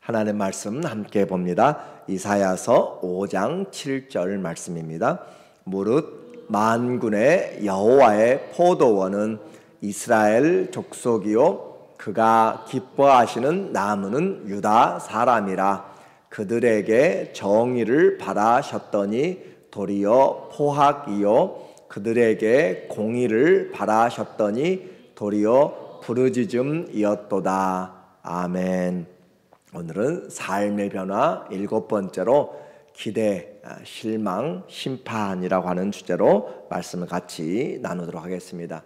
하나님의 말씀 함께 봅니다. 이사야서 5장 7절 말씀입니다. 무릇 만군의 여호와의 포도원은 이스라엘 족속이요 그가 기뻐하시는 나무는 유다 사람이라. 그들에게 정의를 바라셨더니 도리어 포학이요 그들에게 공의를 바라셨더니 도리어 부르짖음이었도다. 아멘. 오늘은 삶의 변화 7번째로 기대, 실망, 심판이라고 하는 주제로 말씀을 같이 나누도록 하겠습니다.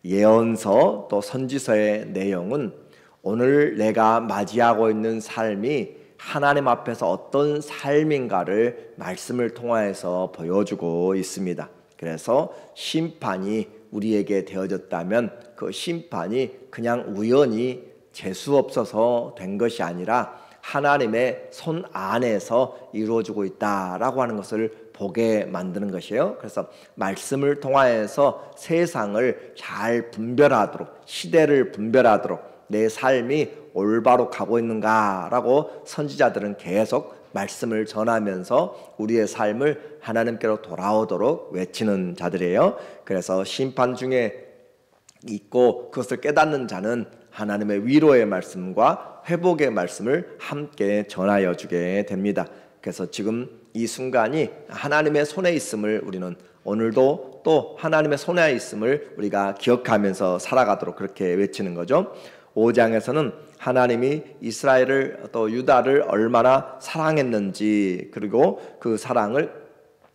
예언서 또 선지서의 내용은 오늘 내가 맞이하고 있는 삶이 하나님 앞에서 어떤 삶인가를 말씀을 통하여서 보여주고 있습니다. 그래서 심판이 우리에게 되어졌다면 그 심판이 그냥 우연히 재수없어서 된 것이 아니라 하나님의 손 안에서 이루어지고 있다라고 하는 것을 보게 만드는 것이에요. 그래서 말씀을 통하여서 세상을 잘 분별하도록, 시대를 분별하도록 내 삶이 올바로 가고 있는가라고 선지자들은 계속 말씀을 전하면서 우리의 삶을 하나님께로 돌아오도록 외치는 자들이에요. 그래서 심판 중에 있고 그것을 깨닫는 자는 하나님의 위로의 말씀과 회복의 말씀을 함께 전하여 주게 됩니다. 그래서 지금 이 순간이 하나님의 손에 있음을 우리는 오늘도 또 하나님의 손에 있음을 우리가 기억하면서 살아가도록 그렇게 외치는 거죠. 5장에서는 하나님이 이스라엘을 또 유다를 얼마나 사랑했는지, 그리고 그 사랑을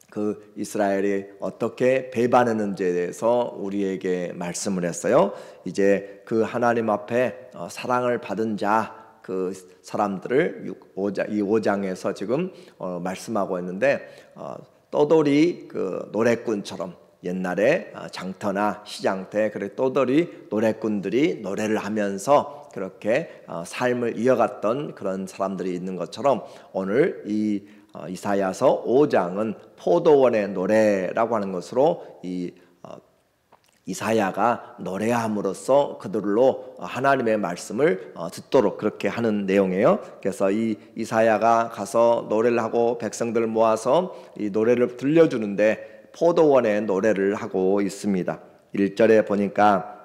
그 이스라엘이 어떻게 배반했는지에 대해서 우리에게 말씀을 했어요. 이제 그 하나님 앞에 사랑을 받은 자, 그 사람들을 이 5장에서 지금 말씀하고 있는데, 떠돌이 그 노래꾼처럼 옛날에 장터나 시장 때 그래 떠돌이 노래꾼들이 노래를 하면서 그렇게 삶을 이어갔던 그런 사람들이 있는 것처럼 오늘 이 이사야서 5장은 포도원의 노래라고 하는 것으로 이사야가 노래함으로써 그들로 하나님의 말씀을 듣도록 그렇게 하는 내용이에요. 그래서 이 이사야가 가서 노래를 하고 백성들을 모아서 이 노래를 들려주는데 포도원의 노래를 하고 있습니다. 1절에 보니까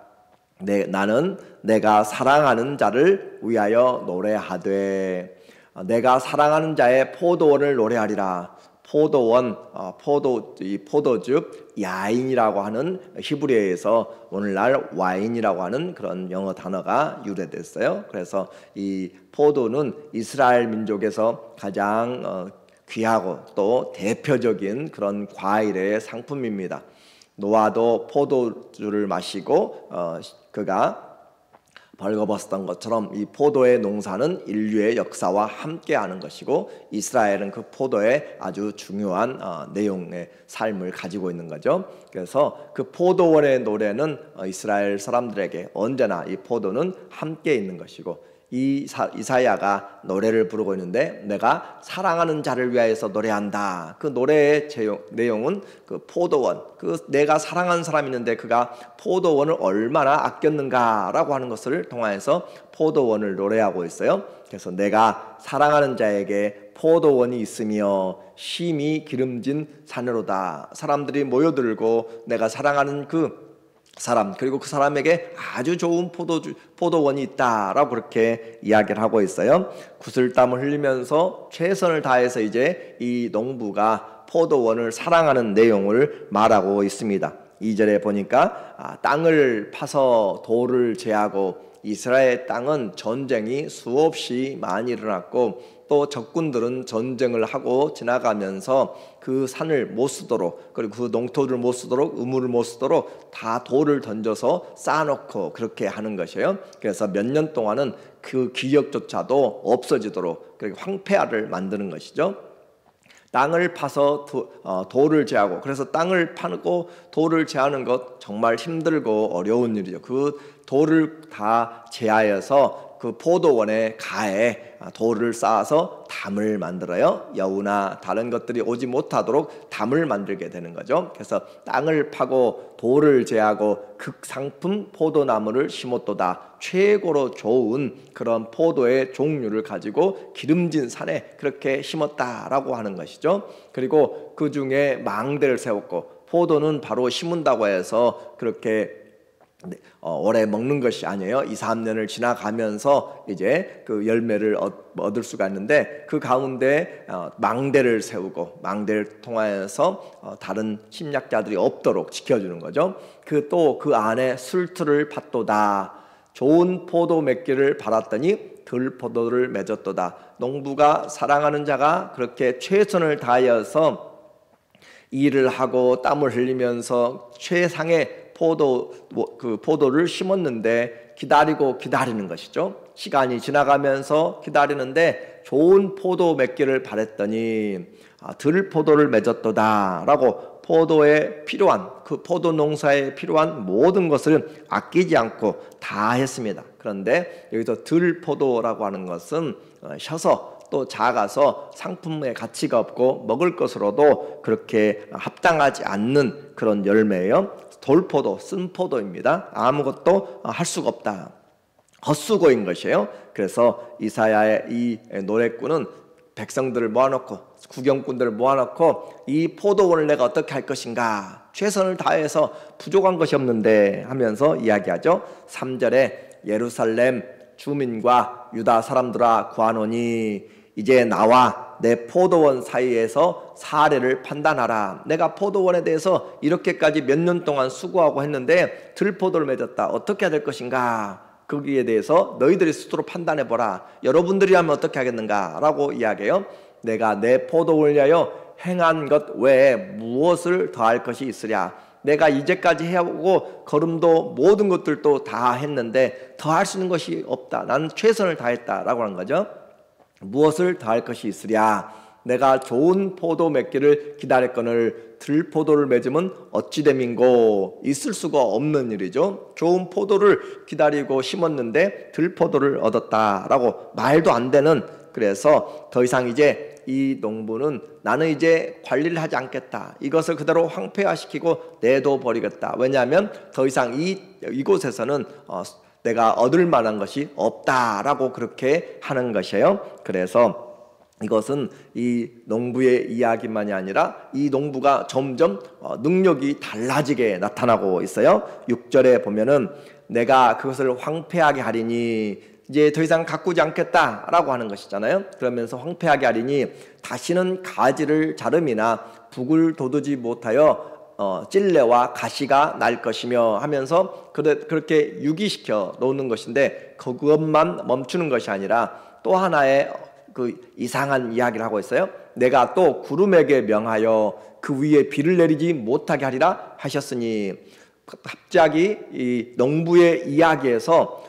나는 내가 사랑하는 자를 위하여 노래하되, 내가 사랑하는 자의 포도원을 노래하리라. 포도원, 포도즙, 야인이라고 하는 히브리어에서 오늘날 와인이라고 하는 그런 영어 단어가 유래됐어요. 그래서 이 포도는 이스라엘 민족에서 가장 귀하고 또 대표적인 그런 과일의 상품입니다. 노아도 포도주를 마시고 그가 벌거벗었던 것처럼 이 포도의 농사는 인류의 역사와 함께하는 것이고 이스라엘은 그 포도의 아주 중요한 내용의 삶을 가지고 있는 거죠. 그래서 그 포도원의 노래는 이스라엘 사람들에게 언제나 이 포도는 함께 있는 것이고, 이사야가 노래를 부르고 있는데 내가 사랑하는 자를 위하여서 노래한다. 그 노래의 내용은 그 포도원, 그 내가 사랑하는 사람이 있는데 그가 포도원을 얼마나 아꼈는가라고 하는 것을 통하여서 포도원을 노래하고 있어요. 그래서 내가 사랑하는 자에게 포도원이 있으며 심이 기름진 산으로다. 사람들이 모여들고 내가 사랑하는 그 사람, 그리고 그 사람에게 아주 좋은 포도원이 있다라고 그렇게 이야기를 하고 있어요. 구슬땀을 흘리면서 최선을 다해서 이제 이 농부가 포도원을 사랑하는 내용을 말하고 있습니다. 2절에 보니까 땅을 파서 돌을 제하고, 이스라엘 땅은 전쟁이 수없이 많이 일어났고 또 적군들은 전쟁을 하고 지나가면서 그 산을 못 쓰도록, 그리고 그 농토를 못 쓰도록, 우물을 못 쓰도록 다 돌을 던져서 쌓아놓고 그렇게 하는 것이에요. 그래서 몇 년 동안은 그 기력조차도 없어지도록 그렇게 황폐화를 만드는 것이죠. 땅을 파서 돌을 제하고, 그래서 땅을 파고 돌을 제하는 것 정말 힘들고 어려운 일이죠. 그 돌을 다 제하여서 그 포도원의 가에 돌을 쌓아서 담을 만들어요. 여우나 다른 것들이 오지 못하도록 담을 만들게 되는 거죠. 그래서 땅을 파고 돌을 제하고 극상품 포도나무를 심었도다. 최고로 좋은 그런 포도의 종류를 가지고 기름진 산에 그렇게 심었다라고 하는 것이죠. 그리고 그 중에 망대를 세웠고, 포도는 바로 심은다고 해서 그렇게 오래 먹는 것이 아니에요. 2, 3년을 지나가면서 이제 그 열매를 얻을 수가 있는데, 그 가운데 망대를 세우고 망대를 통하여서 다른 침략자들이 없도록 지켜주는 거죠. 또 그 안에 술틀을 팠도다. 좋은 포도 맺기를 바랐더니 들포도를 맺었도다. 농부가 사랑하는 자가 그렇게 최선을 다하여서 일을 하고 땀을 흘리면서 최상의 포도를 심었는데 기다리는 것이죠. 시간이 지나가면서 기다리는데 좋은 포도 맺기를 바랬더니 들포도를 맺었도다 라고 포도에 필요한, 그 포도 농사에 필요한 모든 것을 아끼지 않고 다 했습니다. 그런데 여기서 들포도라고 하는 것은 셔서 또 작아서 상품의 가치가 없고 먹을 것으로도 그렇게 합당하지 않는 그런 열매예요. 돌포도, 쓴포도입니다. 아무것도 할 수가 없다. 헛수고인 것이에요. 그래서 이사야의 이 노래꾼은 백성들을 모아놓고, 구경꾼들을 모아놓고, 이 포도원을 내가 어떻게 할 것인가, 최선을 다해서 부족한 것이 없는데 하면서 이야기하죠. 3절에 예루살렘 주민과 유다 사람들아 구하노니 이제 나와 내 포도원 사이에서 사례를 판단하라. 내가 포도원에 대해서 이렇게까지 몇 년 동안 수고하고 했는데 들포도를 맺었다. 어떻게 해야 될 것인가? 거기에 대해서 너희들이 스스로 판단해보라. 여러분들이라면 어떻게 하겠는가? 라고 이야기해요. 내가 내 포도원을 위하여 행한 것 외에 무엇을 더할 것이 있으랴. 내가 이제까지 해오고 걸음도 모든 것들도 다 했는데 더할 수 있는 것이 없다. 나는 최선을 다했다라고 하는 거죠. 무엇을 더할 것이 있으랴. 내가 좋은 포도 맺기를 기다렸거늘 들포도를 맺으면 어찌 됨인고. 있을 수가 없는 일이죠. 좋은 포도를 기다리고 심었는데 들포도를 얻었다라고 말도 안 되는. 그래서 더 이상 이제 이 농부는 나는 이제 관리를 하지 않겠다. 이것을 그대로 황폐화시키고 내둬버리겠다. 왜냐하면 더 이상 이곳에서는 내가 얻을 만한 것이 없다라고 그렇게 하는 것이에요. 그래서 이것은 이 농부의 이야기만이 아니라 이 농부가 점점 능력이 달라지게 나타나고 있어요. 6절에 보면은 내가 그것을 황폐하게 하리니, 이제 더 이상 가꾸지 않겠다라고 하는 것이잖아요. 그러면서 황폐하게 하리니 다시는 가지를 자름이나 북을 돋우지 못하여 찔레와 가시가 날 것이며 하면서 그렇게 유기시켜 놓는 것인데, 그것만 멈추는 것이 아니라 또 하나의 그 이상한 이야기를 하고 있어요. 내가 또 구름에게 명하여 그 위에 비를 내리지 못하게 하리라 하셨으니, 갑자기 이 농부의 이야기에서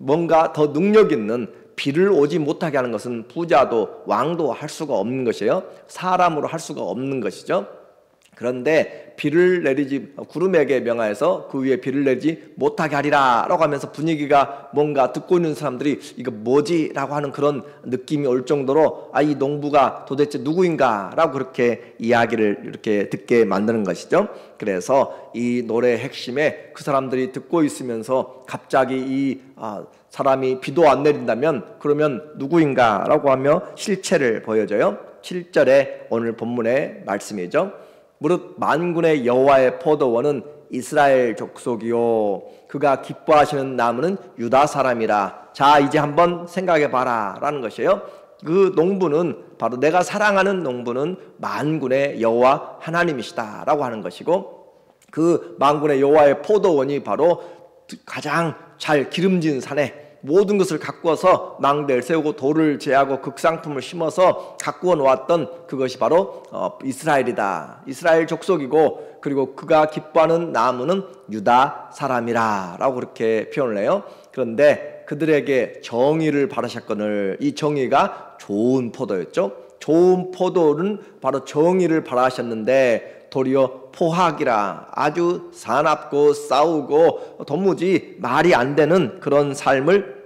뭔가 더 능력 있는, 비를 오지 못하게 하는 것은 부자도 왕도 할 수가 없는 것이에요. 사람으로 할 수가 없는 것이죠. 그런데 구름에게 명하여서 그 위에 비를 내리지 못하게 하리라 라고 하면서 분위기가 뭔가 듣고 있는 사람들이 이거 뭐지? 라고 하는 그런 느낌이 올 정도로 이 농부가 도대체 누구인가? 라고 그렇게 이야기를 이렇게 듣게 만드는 것이죠. 그래서 이 노래의 핵심에 그 사람들이 듣고 있으면서 갑자기 이 사람이 비도 안 내린다면 그러면 누구인가? 라고 하며 실체를 보여줘요. 7절에 오늘 본문의 말씀이죠. 무릇 만군의 여호와의 포도원은 이스라엘 족속이요 그가 기뻐하시는 나무는 유다 사람이라. 자, 이제 한번 생각해봐라 라는 것이에요. 그 농부는 바로 내가 사랑하는 농부는 만군의 여호와 하나님이시다 라고 하는 것이고, 그 만군의 여호와의 포도원이 바로 가장 잘 기름진 산에 모든 것을 가꾸어서 망대를 세우고 돌을 제하고 극상품을 심어서 가꾸어 놓았던 그것이 바로 이스라엘이다. 이스라엘 족속이고, 그리고 그가 기뻐하는 나무는 유다 사람이라 라고 그렇게 표현을 해요. 그런데 그들에게 정의를 바라셨거늘, 이 정의가 좋은 포도였죠. 좋은 포도는 바로 정의를 바라셨는데 도리어 포학이라 아주 사납고 싸우고 도무지 말이 안 되는 그런 삶을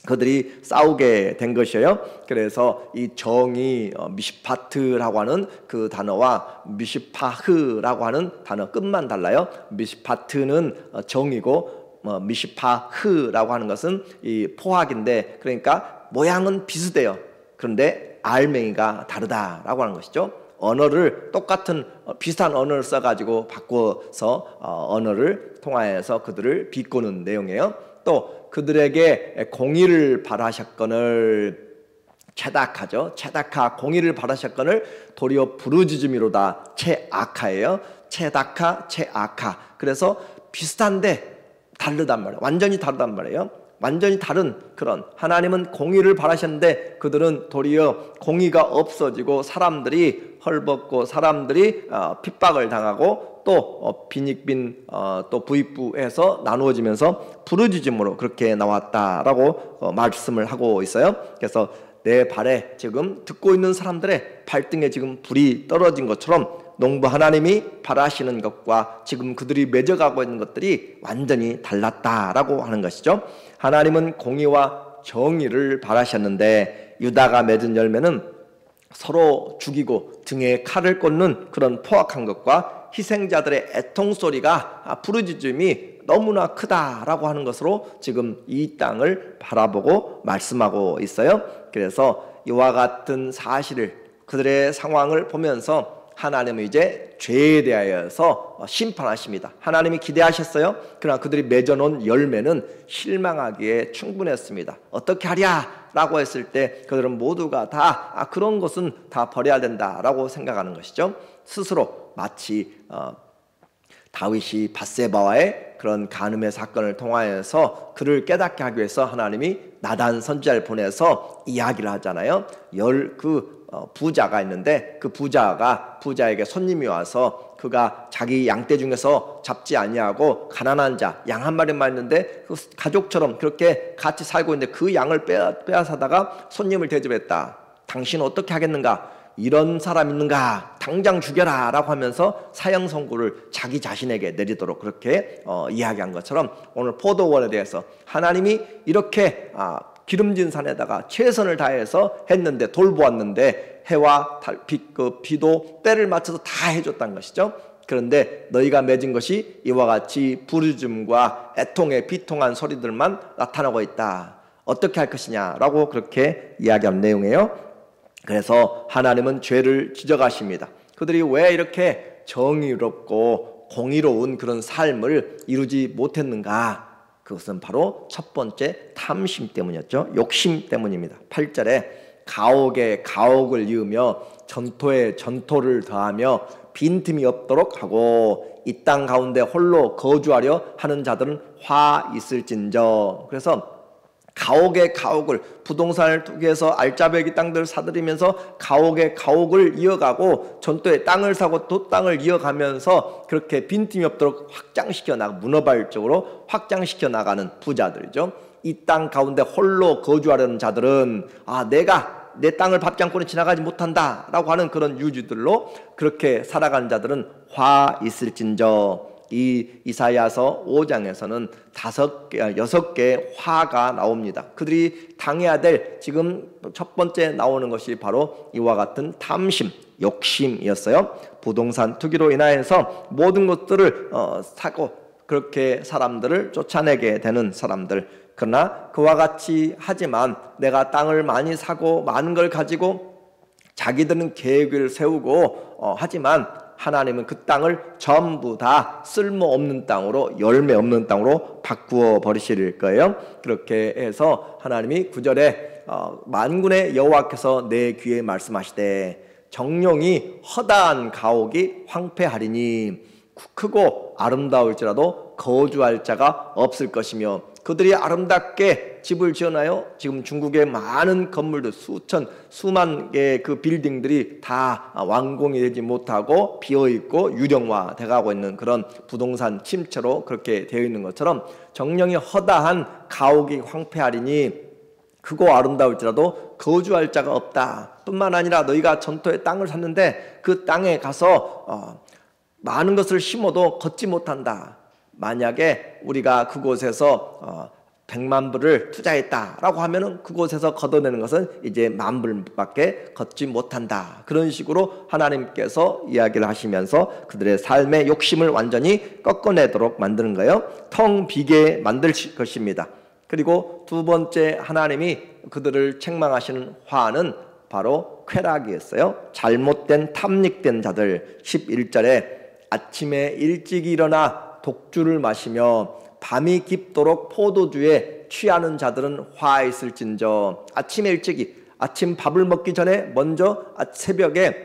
그들이 싸우게 된 것이에요. 그래서 이 정이 미시파트라고 하는 그 단어와 미시파흐라고 하는 단어 끝만 달라요. 미시파트는 정이고 미시파흐라고 하는 것은 이 포악인데, 그러니까 모양은 비슷해요. 그런데 알맹이가 다르다라고 하는 것이죠. 언어를 똑같은 비슷한 언어를 써가지고 바꿔서 언어를 통하여서 그들을 비꼬는 내용이에요. 또 그들에게 공의를 바라셨거늘, 체다카죠. 체다카, 공의를 바라셨거늘 도리어 부르짖음이로다. 체아카예요. 체다카, 체아카. 그래서 비슷한데 다르단 말이에요. 완전히 다르단 말이에요. 완전히 다른 그런, 하나님은 공의를 바라셨는데 그들은 도리어 공의가 없어지고 사람들이 헐벗고 사람들이 핍박을 당하고 또 빈익빈 또 부익부해서 나누어지면서 부르짖음으로 그렇게 나왔다라고 말씀을 하고 있어요. 그래서 내 발에 지금 듣고 있는 사람들의 발등에 지금 불이 떨어진 것처럼 농부 하나님이 바라시는 것과 지금 그들이 맺어가고 있는 것들이 완전히 달랐다라고 하는 것이죠. 하나님은 공의와 정의를 바라셨는데 유다가 맺은 열매는 서로 죽이고 등에 칼을 꽂는 그런 포악한 것과 희생자들의 애통소리가, 부르짖음이 너무나 크다라고 하는 것으로 지금 이 땅을 바라보고 말씀하고 있어요. 그래서 이와 같은 사실을, 그들의 상황을 보면서 하나님은 이제 죄에 대하여서 심판하십니다. 하나님이 기대하셨어요. 그러나 그들이 맺어놓은 열매는 실망하기에 충분했습니다. 어떻게 하랴? 라고 했을 때 그들은 모두가 다 그런 것은 다 버려야 된다라고 생각하는 것이죠. 스스로 마치 다윗이 밧세바와의 그런 간음의 사건을 통하여서 그를 깨닫게 하기 위해서 하나님이 나단 선지자를 보내서 이야기를 하잖아요. 부자가 있는데 그 부자에게 손님이 와서 그가 자기 양떼 중에서 잡지 아니하고 가난한 자 양 한 마리만 있는데 그 가족처럼 그렇게 같이 살고 있는데 그 양을 빼앗아다가 손님을 대접했다. 당신은 어떻게 하겠는가? 이런 사람 있는가? 당장 죽여라 라고 하면서 사형 선고를 자기 자신에게 내리도록 그렇게 이야기한 것처럼 오늘 포도원에 대해서 하나님이 이렇게 기름진 산에다가 최선을 다해서 했는데, 돌보았는데 해와 비도 때를 맞춰서 다 해줬다는 것이죠. 그런데 너희가 맺은 것이 이와 같이 부르짖음과 애통의 비통한 소리들만 나타나고 있다. 어떻게 할 것이냐라고 그렇게 이야기한 내용이에요. 그래서 하나님은 죄를 지적하십니다. 그들이 왜 이렇게 정의롭고 공의로운 그런 삶을 이루지 못했는가? 그것은 바로 첫 번째 탐심 때문이었죠. 욕심 때문입니다. 8절에 가옥에 가옥을 이으며 전토에 전토를 더하며 빈틈이 없도록 하고 이 땅 가운데 홀로 거주하려 하는 자들은 화 있을진저. 그래서 가옥에 가옥을, 부동산을 투기해서 알짜배기 땅들을 사들이면서 가옥에 가옥을 이어가고 전토에 땅을 사고 또 땅을 이어가면서 그렇게 빈틈이 없도록 문어발적으로 확장시켜 나가는 부자들이죠. 이 땅 가운데 홀로 거주하려는 자들은 내가 내 땅을 밟지 않고는 지나가지 못한다 라고 하는 그런 유지들로 그렇게 살아가는 자들은 화 있을진저. 이 이사야서 5장에서는 6개의 화가 나옵니다. 그들이 당해야 될 지금 첫 번째 나오는 것이 바로 이와 같은 탐심, 욕심이었어요. 부동산 투기로 인하여서 모든 것들을 사고 그렇게 사람들을 쫓아내게 되는 사람들. 그러나 그와 같이 하지만 내가 땅을 많이 사고 많은 걸 가지고 자기들은 계획을 세우고 하지만 하나님은 그 땅을 전부 다 쓸모없는 땅으로, 열매 없는 땅으로 바꾸어 버리실 거예요. 그렇게 해서 하나님이 9절에 만군의 여호와께서 내 귀에 말씀하시되 정령이 허다한 가옥이 황폐하리니 크고 아름다울지라도 거주할 자가 없을 것이며. 그들이 아름답게 집을 지어놔요. 지금 중국의 많은 건물들, 수만 개의 그 빌딩들이 다 완공이 되지 못하고 비어있고 유령화 돼가고 있는 그런 부동산 침체로 그렇게 되어 있는 것처럼 정령이 허다한 가옥이 황폐하리니 크고 아름다울지라도 거주할 자가 없다. 뿐만 아니라 너희가 전토의 땅을 샀는데 그 땅에 가서 많은 것을 심어도 걷지 못한다. 만약에 우리가 그곳에서 100만 불을 투자했다라고 하면은 그곳에서 걷어내는 것은 이제 10,000불밖에 걷지 못한다. 그런 식으로 하나님께서 이야기를 하시면서 그들의 삶의 욕심을 완전히 꺾어내도록 만드는 거예요. 텅 비게 만들 것입니다. 그리고 두 번째 하나님이 그들을 책망하시는 화는 바로 쾌락이었어요. 잘못된 탐닉된 자들. 11절에 아침에 일찍 일어나 독주를 마시며 밤이 깊도록 포도주에 취하는 자들은 화 있을진저. 아침에 일찍이, 아침 밥을 먹기 전에 먼저 새벽에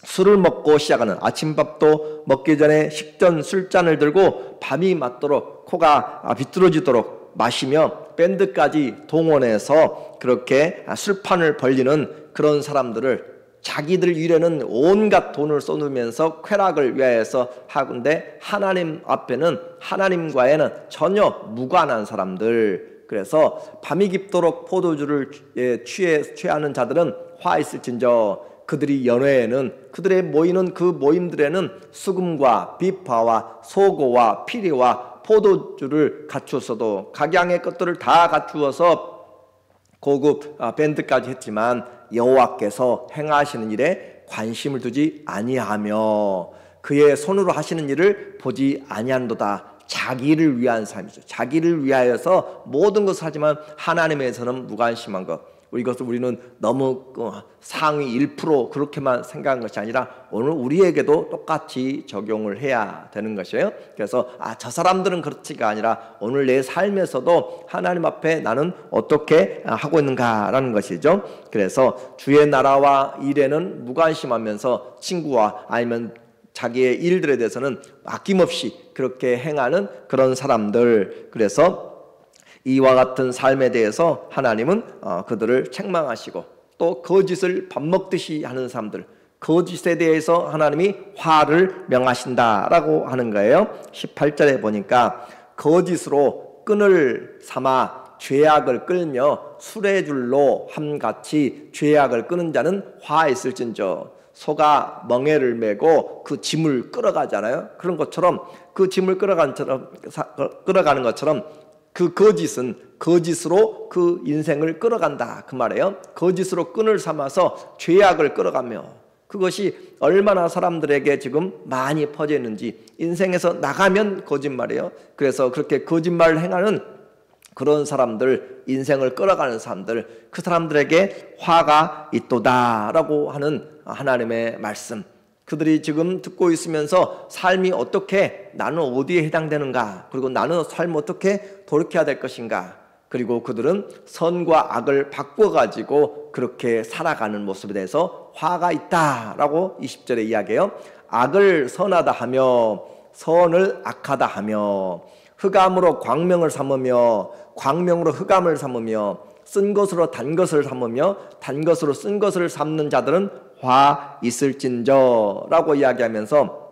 술을 먹고 시작하는, 아침밥도 먹기 전에 식전 술잔을 들고 밤이 맞도록 코가 비뚤어지도록 마시며 밴드까지 동원해서 그렇게 술판을 벌리는 그런 사람들을 자기들 일에는 온갖 돈을 쏟으면서 쾌락을 위하여서 하는데 하나님 앞에는, 하나님과에는 전혀 무관한 사람들. 그래서 밤이 깊도록 포도주를 취하는 자들은 화 있을진저. 그들이 연회에는, 그들의 모이는 그 모임들에는 수금과 비파와 소고와 피리와 포도주를 갖추었어도, 각양의 것들을 다 갖추어서 고급 밴드까지 했지만 여호와께서 행하시는 일에 관심을 두지 아니하며 그의 손으로 하시는 일을 보지 아니한도다. 자기를 위한 삶이죠. 자기를 위하여서 모든 것을 하지만 하나님에서는 무관심한 것. 우리는 너무 상위 1% 그렇게만 생각한 것이 아니라 오늘 우리에게도 똑같이 적용을 해야 되는 것이에요. 그래서 저 사람들은 그렇지가 아니라 오늘 내 삶에서도 하나님 앞에 나는 어떻게 하고 있는가라는 것이죠. 그래서 주의 나라와 일에는 무관심하면서 친구와 아니면 자기의 일들에 대해서는 아낌없이 그렇게 행하는 그런 사람들. 그래서 이와 같은 삶에 대해서 하나님은 그들을 책망하시고, 또 거짓을 밥 먹듯이 하는 사람들, 거짓에 대해서 하나님이 화를 명하신다라고 하는 거예요. 18절에 보니까 거짓으로 끈을 삼아 죄악을 끌며 수레줄로 함같이 죄악을 끄는 자는 화 있을진저. 소가 멍에를 메고 그 짐을 끌어가잖아요. 그런 것처럼 그 짐을 끌어가는 것처럼 그 거짓은 거짓으로 그 인생을 끌어간다 그 말이에요. 거짓으로 끈을 삼아서 죄악을 끌어가며, 그것이 얼마나 사람들에게 지금 많이 퍼져 있는지. 인생에서 나가면 거짓말이에요. 그래서 그렇게 거짓말을 행하는 그런 사람들, 인생을 끌어가는 사람들, 그 사람들에게 화가 있도다라고 하는 하나님의 말씀. 그들이 지금 듣고 있으면서 삶이 어떻게, 나는 어디에 해당되는가, 그리고 나는 삶을 어떻게 돌이켜야 될 것인가, 그리고 그들은 선과 악을 바꿔가지고 그렇게 살아가는 모습에 대해서 화가 있다라고 20절에 이야기해요. 악을 선하다 하며 선을 악하다 하며 흑암으로 광명을 삼으며 광명으로 흑암을 삼으며 쓴 것으로 단 것을 삼으며 단 것으로 쓴 것을 삼는 자들은 화 있을진저 라고 이야기하면서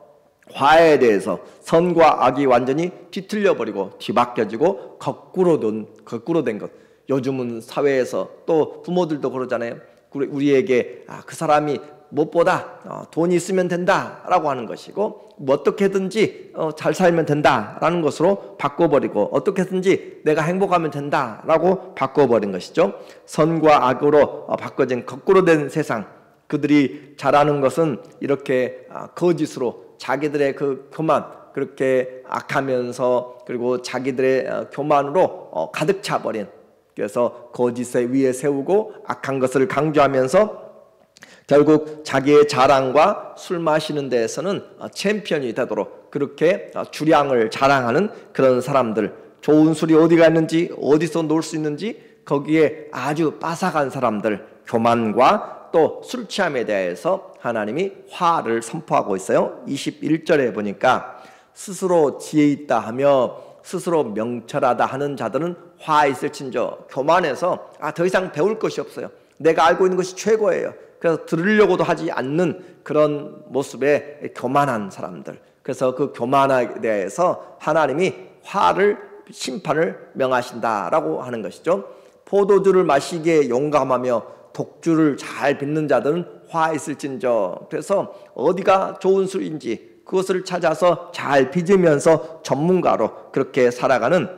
화에 대해서 선과 악이 완전히 뒤틀려 버리고 뒤바뀌어지고 거꾸로 된 것. 요즘은 사회에서 또 부모들도 그러잖아요. 우리에게 그 사람이 무엇보다 돈이 있으면 된다라고 하는 것이고, 뭐 어떻게든지 잘 살면 된다라는 것으로 바꿔버리고, 어떻게든지 내가 행복하면 된다라고 바꿔버린 것이죠. 선과 악으로 바꿔진 거꾸로 된 세상. 그들이 잘하는 것은 이렇게 거짓으로 자기들의 그 교만, 그렇게 악하면서 그리고 자기들의 교만으로 가득 차버린, 그래서 거짓의 위에 세우고 악한 것을 강조하면서 결국 자기의 자랑과 술 마시는 데에서는 챔피언이 되도록 그렇게 주량을 자랑하는 그런 사람들. 좋은 술이 어디가 있는지, 어디서 놀 수 있는지 거기에 아주 빠삭한 사람들. 교만과 또 술 취함에 대해서 하나님이 화를 선포하고 있어요. 21절에 보니까 스스로 지혜 있다 하며 스스로 명철하다 하는 자들은 화 있을진저. 교만해서 더 이상 배울 것이 없어요. 내가 알고 있는 것이 최고예요. 그래서 들으려고도 하지 않는 그런 모습의 교만한 사람들. 그래서 그 교만에 대해서 하나님이 심판을 명하신다라고 하는 것이죠. 포도주를 마시기에 용감하며 독주를 잘 빚는 자들은 화 있을진저. 그래서 어디가 좋은 술인지 그것을 찾아서 잘 빚으면서 전문가로 그렇게 살아가는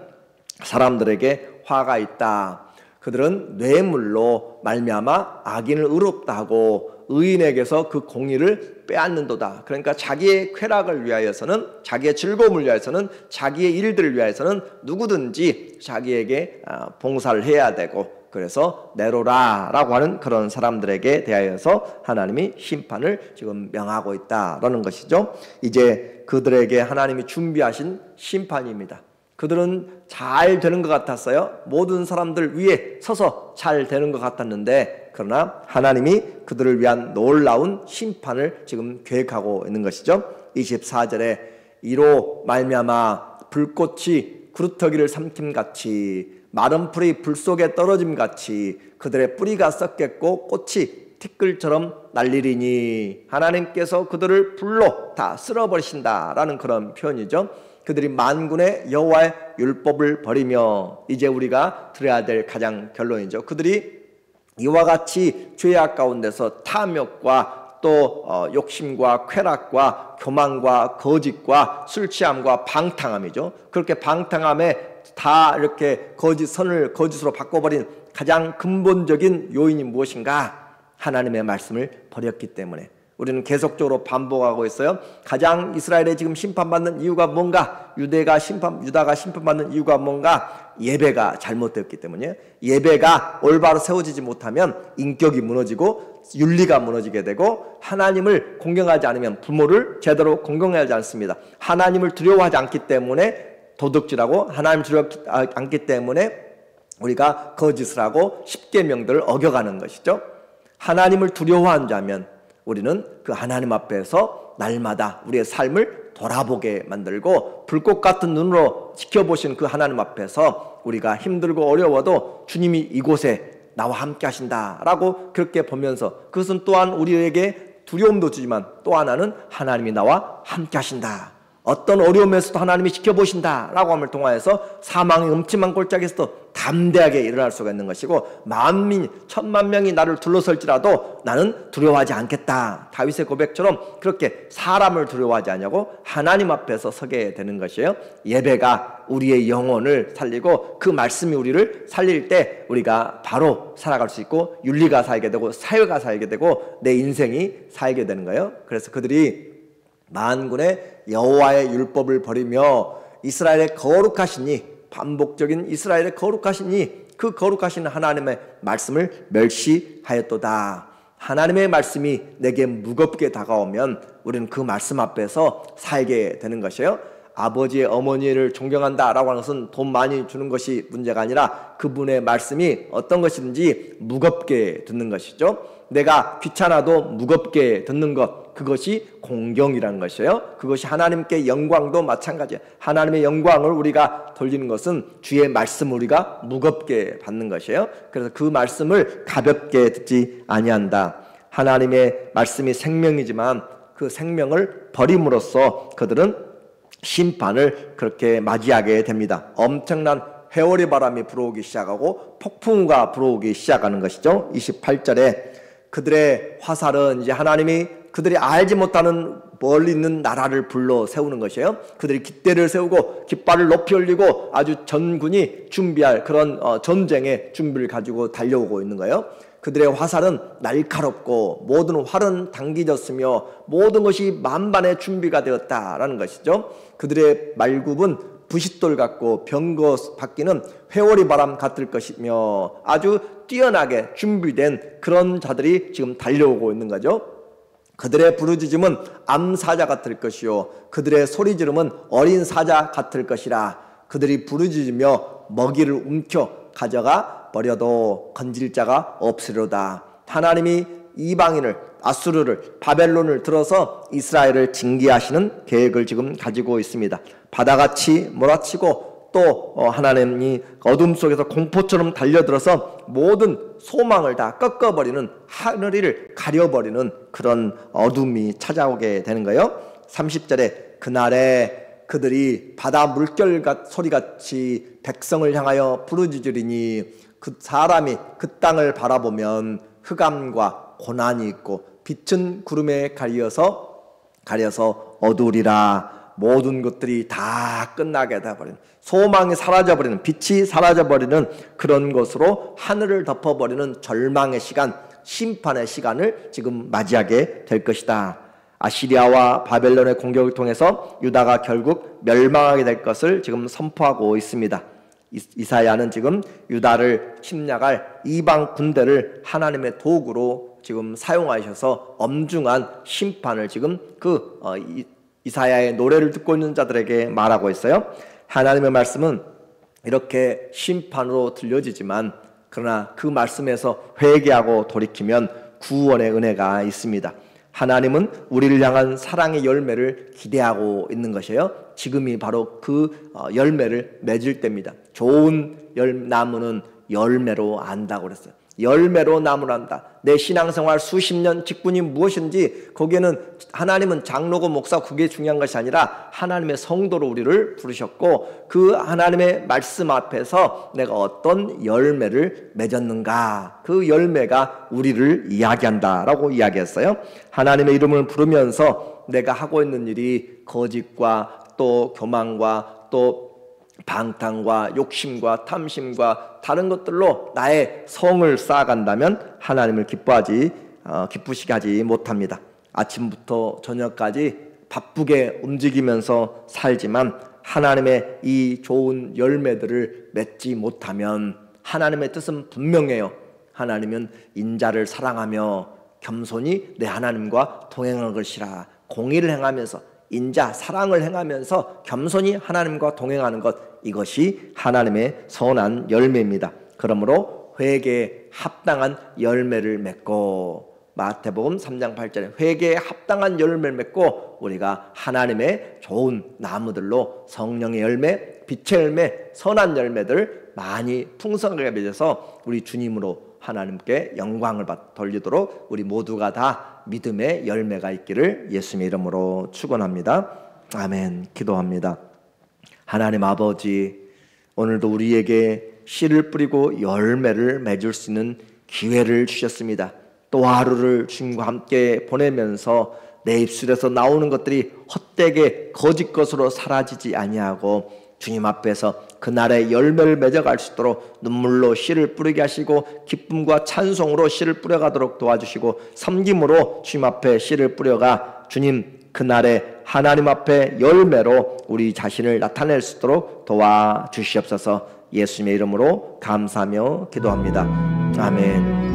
사람들에게 화가 있다. 그들은 뇌물로 말미암아 악인을 의롭다 하고 의인에게서 그 공의를 빼앗는도다. 그러니까 자기의 쾌락을 위하여서는, 자기의 즐거움을 위하여서는, 자기의 일들을 위하여서는 누구든지 자기에게 봉사를 해야 되고, 그래서 네로라라고 하는 그런 사람들에게 대하여서 하나님이 심판을 지금 명하고 있다라는 것이죠. 이제 그들에게 하나님이 준비하신 심판입니다. 그들은 잘 되는 것 같았어요. 모든 사람들 위에 서서 잘 되는 것 같았는데, 그러나 하나님이 그들을 위한 놀라운 심판을 지금 계획하고 있는 것이죠. 24절에 이로 말미암아 불꽃이 구루터기를 삼킴같이 마른 풀이 불 속에 떨어짐같이 그들의 뿌리가 썩겠고 꽃이 티끌처럼 날리리니, 하나님께서 그들을 불로 다 쓸어버리신다라는 그런 표현이죠. 그들이 만군의 여호와의 율법을 버리며, 이제 우리가 들어야 될 가장 결론이죠. 그들이 이와 같이 죄악 가운데서 탐욕과 또 욕심과 쾌락과 교만과 거짓과 술 취함과 방탕함이죠. 그렇게 방탕함에 다 이렇게 선을 거짓으로 바꿔버린 가장 근본적인 요인이 무엇인가? 하나님의 말씀을 버렸기 때문에. 우리는 계속적으로 반복하고 있어요. 가장 이스라엘에 지금 심판받는 이유가 뭔가? 유다가 심판받는 이유가 뭔가? 예배가 잘못되었기 때문이에요. 예배가 올바로 세워지지 못하면 인격이 무너지고 윤리가 무너지게 되고, 하나님을 공경하지 않으면 부모를 제대로 공경하지 않습니다. 하나님을 두려워하지 않기 때문에 도둑질하고, 하나님을 두려워하지 않기 때문에 우리가 거짓을 하고 십계명들을 어겨가는 것이죠. 하나님을 두려워한 자면 우리는 그 하나님 앞에서 날마다 우리의 삶을 돌아보게 만들고, 불꽃 같은 눈으로 지켜보신 그 하나님 앞에서 우리가 힘들고 어려워도 주님이 이곳에 나와 함께 하신다라고 그렇게 보면서, 그것은 또한 우리에게 두려움도 주지만 또 하나는 하나님이 나와 함께 하신다, 어떤 어려움에서도 하나님이 지켜보신다라고 함을 통하여서 사망의 음침한 골짜기에서도 담대하게 일어날 수가 있는 것이고, 만민 천만 명이 나를 둘러설지라도 나는 두려워하지 않겠다. 다윗의 고백처럼 그렇게 사람을 두려워하지 않냐고 하나님 앞에서 서게 되는 것이에요. 예배가 우리의 영혼을 살리고 그 말씀이 우리를 살릴 때 우리가 바로 살아갈 수 있고, 윤리가 살게 되고 사회가 살게 되고 내 인생이 살게 되는 거예요. 그래서 그들이 만군의 여호와의 율법을 버리며 이스라엘의 거룩하시니, 반복적인 이스라엘의 거룩하시니 그 거룩하신 하나님의 말씀을 멸시하였도다. 하나님의 말씀이 내게 무겁게 다가오면 우리는 그 말씀 앞에서 살게 되는 것이에요. 아버지의 어머니를 존경한다라고 하는 것은 돈 많이 주는 것이 문제가 아니라 그분의 말씀이 어떤 것이든지 무겁게 듣는 것이죠. 내가 귀찮아도 무겁게 듣는 것, 그것이 공경이라는 것이에요. 그것이 하나님께 영광도 마찬가지예요. 하나님의 영광을 우리가 돌리는 것은 주의 말씀을 우리가 무겁게 받는 것이에요. 그래서 그 말씀을 가볍게 듣지 아니한다. 하나님의 말씀이 생명이지만 그 생명을 버림으로써 그들은 심판을 그렇게 맞이하게 됩니다. 엄청난 회오리 바람이 불어오기 시작하고 폭풍우가 불어오기 시작하는 것이죠. 28절에 그들의 화살은 이제 하나님이 그들이 알지 못하는 멀리 있는 나라를 불러 세우는 것이에요. 그들이 깃대를 세우고 깃발을 높이 올리고 아주 전군이 준비할 그런 전쟁의 준비를 가지고 달려오고 있는 거예요. 그들의 화살은 날카롭고 모든 활은 당기졌으며 모든 것이 만반의 준비가 되었다라는 것이죠. 그들의 말굽은 부싯돌 같고 병거 바퀴는 회오리 바람 같을 것이며 아주 뛰어나게 준비된 그런 자들이 지금 달려오고 있는 거죠. 그들의 부르짖음은 암사자 같을 것이요 그들의 소리지름은 어린 사자 같을 것이라. 그들이 부르짖으며 먹이를 움켜 가져가 버려도 건질 자가 없으리로다. 하나님이 이방인을, 아수르를, 바벨론을 들어서 이스라엘을 징계하시는 계획을 지금 가지고 있습니다. 바다같이 몰아치고 또 하나님이 어둠 속에서 공포처럼 달려들어서 모든 소망을 다 꺾어버리는, 하늘 위를 가려버리는 그런 어둠이 찾아오게 되는 거예요. 30절에 그날에 그들이 바다 물결 소리같이 백성을 향하여 부르짖으리니 그 사람이 그 땅을 바라보면 흑암과 고난이 있고 빛은 구름에 가려서 어두우리라. 모든 것들이 다 끝나게 되어버리는, 소망이 사라져버리는, 빛이 사라져버리는 그런 것으로 하늘을 덮어버리는 절망의 시간, 심판의 시간을 지금 맞이하게 될 것이다. 아시리아와 바벨론의 공격을 통해서 유다가 결국 멸망하게 될 것을 지금 선포하고 있습니다. 이사야는 지금 유다를 침략할 이방 군대를 하나님의 도구로 지금 사용하셔서 엄중한 심판을 지금 이사야의 노래를 듣고 있는 자들에게 말하고 있어요. 하나님의 말씀은 이렇게 심판으로 들려지지만 그러나 그 말씀에서 회개하고 돌이키면 구원의 은혜가 있습니다. 하나님은 우리를 향한 사랑의 열매를 기대하고 있는 것이에요. 지금이 바로 그 열매를 맺을 때입니다. 좋은 나무는 열매로 안다고 그랬어요. 열매로 나무를 안다. 내 신앙생활 수십 년 직분이 무엇인지 거기에는 하나님은 장로고 목사 그게 중요한 것이 아니라 하나님의 성도로 우리를 부르셨고 그 하나님의 말씀 앞에서 내가 어떤 열매를 맺었는가, 그 열매가 우리를 이야기한다라고 이야기했어요. 하나님의 이름을 부르면서 내가 하고 있는 일이 거짓과 또 교만과 또 방탕과 욕심과 탐심과 다른 것들로 나의 성을 쌓아간다면 하나님을 기쁘시게 하지 못합니다. 아침부터 저녁까지 바쁘게 움직이면서 살지만 하나님의 이 좋은 열매들을 맺지 못하면 하나님의 뜻은 분명해요. 하나님은 인자를 사랑하며 겸손히 내 하나님과 동행할 것이라. 공의를 행하면서 인자, 사랑을 행하면서 겸손히 하나님과 동행하는 것, 이것이 하나님의 선한 열매입니다. 그러므로 회개에 합당한 열매를 맺고, 마태복음 3장 8절에 회개에 합당한 열매를 맺고 우리가 하나님의 좋은 나무들로 성령의 열매, 빛의 열매, 선한 열매들 많이 풍성하게 맺어서 우리 주님으로 하나님께 영광을 돌리도록 우리 모두가 다 믿음의 열매가 있기를 예수님의 이름으로 축원합니다. 아멘. 기도합니다. 하나님 아버지, 오늘도 우리에게 씨를 뿌리고 열매를 맺을 수 있는 기회를 주셨습니다. 또 하루를 주님과 함께 보내면서 내 입술에서 나오는 것들이 헛되게 거짓 것으로 사라지지 아니하고 주님 앞에서 그날의 열매를 맺어갈 수 있도록 눈물로 씨를 뿌리게 하시고 기쁨과 찬송으로 씨를 뿌려가도록 도와주시고 섬김으로 주님 앞에 씨를 뿌려가 주님 그날의 하나님 앞에 열매로 우리 자신을 나타낼 수 있도록 도와주시옵소서. 예수님의 이름으로 감사하며 기도합니다. 아멘.